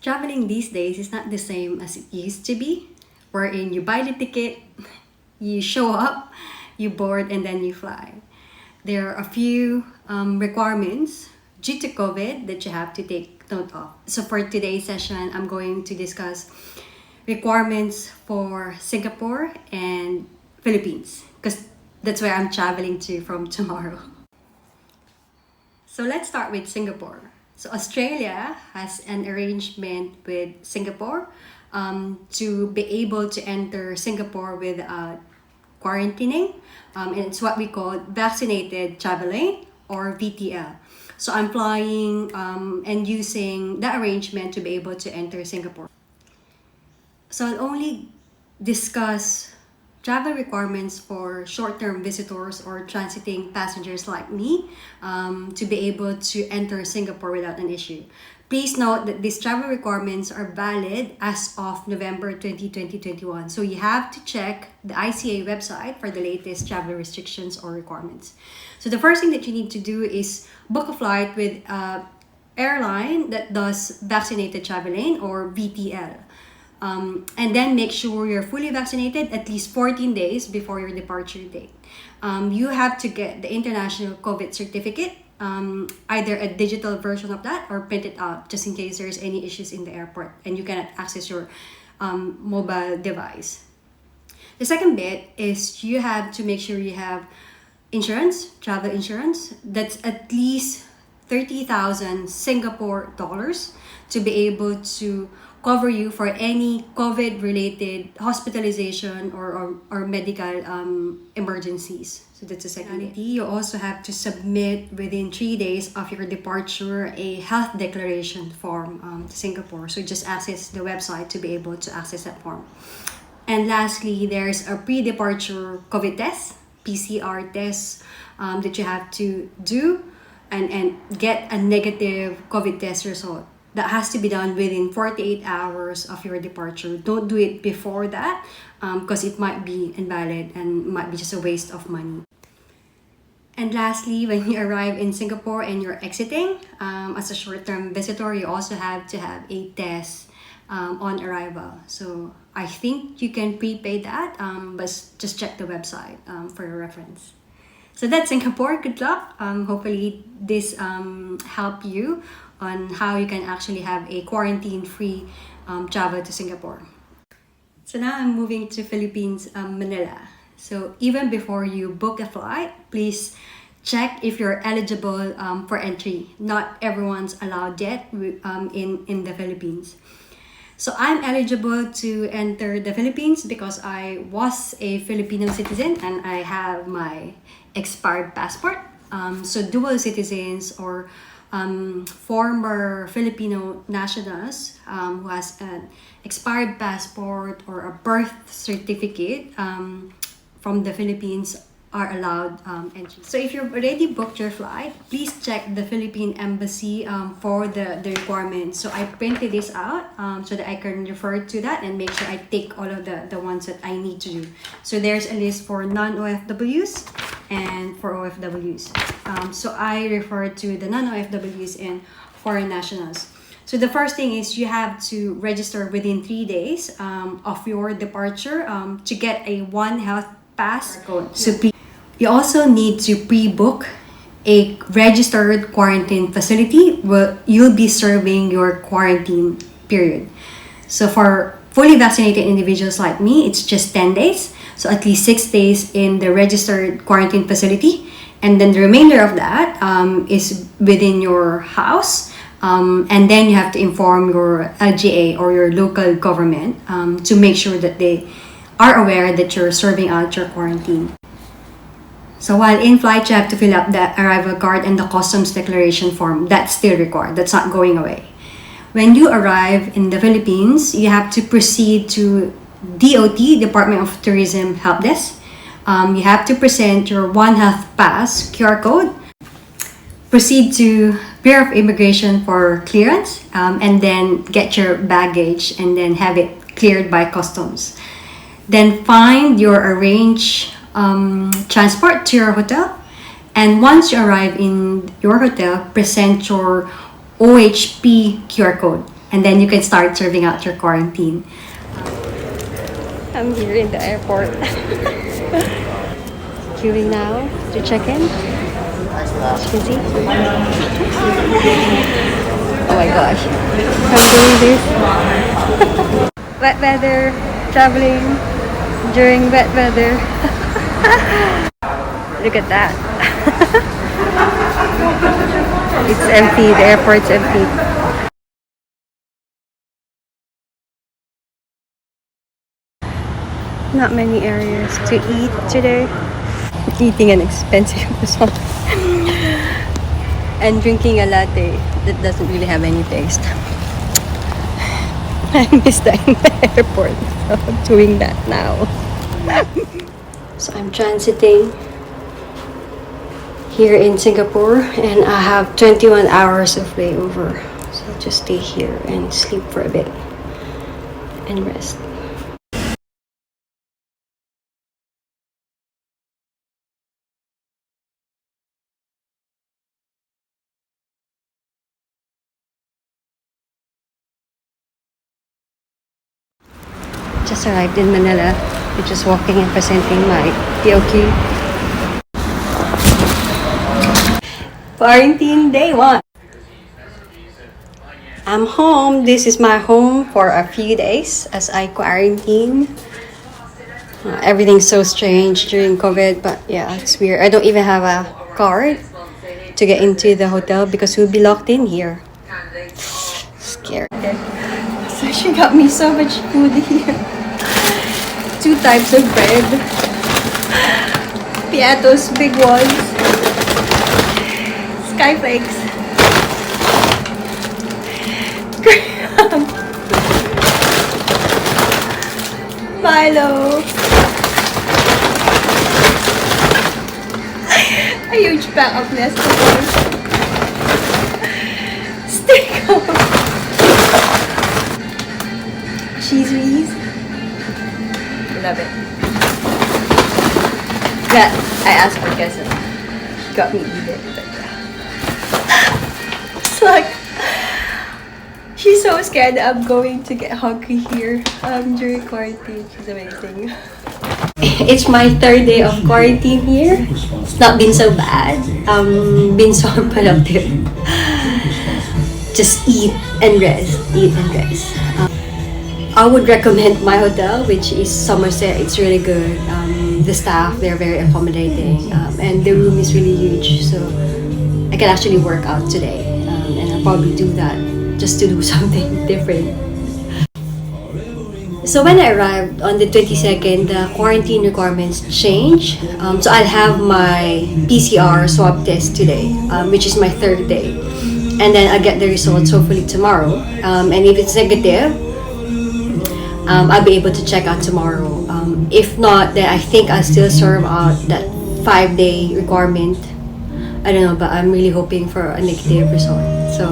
Traveling these days is not the same as it used to be, wherein you buy the ticket, you show up, you board, and then you fly. There are a few requirements due to COVID that you have to take note of. So for today's session, I'm going to discuss requirements for Singapore and Philippines because that's where I'm traveling to from tomorrow. So let's start with Singapore. So Australia has an arrangement with Singapore to be able to enter Singapore without quarantining. And it's what we call vaccinated traveling or VTL. So I'm flying and using that arrangement to be able to enter Singapore. So I'll only discuss travel requirements for short-term visitors or transiting passengers like me to be able to enter Singapore without an issue. Please note that these travel requirements are valid as of November 2021. So you have to check the ICA website for the latest travel restrictions or requirements. So the first thing that you need to do is book a flight with an airline that does vaccinated traveling or VTL. And then make sure you're fully vaccinated at least 14 days before your departure date. You have to get the international COVID certificate, either a digital version of that or print it out just in case there's any issues in the airport and you cannot access your mobile device. The second bit is you have to make sure you have insurance, travel insurance, that's at least 30,000 Singapore dollars to be able to cover you for any COVID-related hospitalization or medical emergencies. So that's the second. You also have to submit within 3 days of your departure a health declaration form to Singapore. So just access the website to be able to access that form. And lastly, there's a pre-departure COVID test, PCR test that you have to do and get a negative COVID test result. That has to be done within 48 hours of your departure. Don't do it before that because it might be invalid and might be just a waste of money. And lastly, when you arrive in Singapore and you're exiting, as a short-term visitor, you also have to have a test on arrival. So I think you can prepay that, but just check the website for your reference. So that's Singapore. Good luck. Hopefully this helped you on how you can actually have a quarantine-free travel to Singapore. So now I'm moving to Philippines, Manila. So even before you book a flight, please check if you're eligible for entry. Not everyone's allowed yet in the Philippines. So I'm eligible to enter the Philippines because I was a Filipino citizen and I have my expired passport. So dual citizens or former Filipino nationals who has an expired passport or a birth certificate from the Philippines are allowed entry. So if you've already booked your flight, please check the Philippine Embassy for the requirements. So I printed this out so that I can refer to that and make sure I take all of the ones that I need to do. So there's a list for non-OFWs and for OFWs. So I refer to the non-OFWs and foreign nationals. So the first thing is you have to register within 3 days of your departure to get a OneHealthPass code. So you also need to pre-book a registered quarantine facility where you'll be serving your quarantine period. So for fully vaccinated individuals like me, it's just 10 days. So at least 6 days in the registered quarantine facility. And then the remainder of that is within your house. And then you have to inform your LGA or your local government to make sure that they are aware that you're serving out your quarantine. So while in flight, you have to fill up the arrival card and the customs declaration form. That's still required. That's not going away. When you arrive in the Philippines, you have to proceed to DOT, Department of Tourism Help Desk. You have to present your OneHealthPass QR code. Proceed to Bureau of Immigration for clearance and then get your baggage and then have it cleared by customs. Then find your arranged transport to your hotel, and once you arrive in your hotel, present your OHP QR code. and then you can start serving out your quarantine. I'm here in the airport. Queuing now to check in. As you can see. Oh my gosh. I'm doing this. Wet weather, traveling during wet weather. Look at that. It's empty, the airport's empty. Not many areas to eat today. Eating an expensive croissant and drinking a latte that doesn't really have any taste. I missed that in the airport, so I'm doing that now. So I'm transiting here in Singapore and I have 21 hours of layover. So I'll just stay here and sleep for a bit and rest. Just arrived in Manila. We're just walking and presenting my POQ. Quarantine day 1. I'm home. This is my home for a few days as I quarantine. Everything's so strange during COVID, but yeah, it's weird. I don't even have a card to get into the hotel because we'll be locked in here. Scared. So she got me so much food here. 2 types of bread. Piatos, big ones. Skyflakes. Milo. A huge pack of Nestle. Stick up. Cheese whiz. Love it. That I asked for queso. She got me eat it. But yeah. It's like she's so scared that I'm going to get hungry here during quarantine. She's amazing. It's my 3rd day of quarantine here. It's not been so bad. Been so productive. Just eat and rest. Eat and rest. I would recommend my hotel, which is Somerset. It's really good. The staff, they're very accommodating, and the room is really huge, so I can actually work out today, and I'll probably do that just to do something different. So when I arrived on the 22nd, the quarantine requirements changed. So I'll have my PCR swab test today, which is my 3rd day, and then I'll get the results hopefully tomorrow. And if it's negative, I'll be able to check out tomorrow. If not, then I think I'll still serve out that 5-day requirement. I don't know, but I'm really hoping for a negative result. So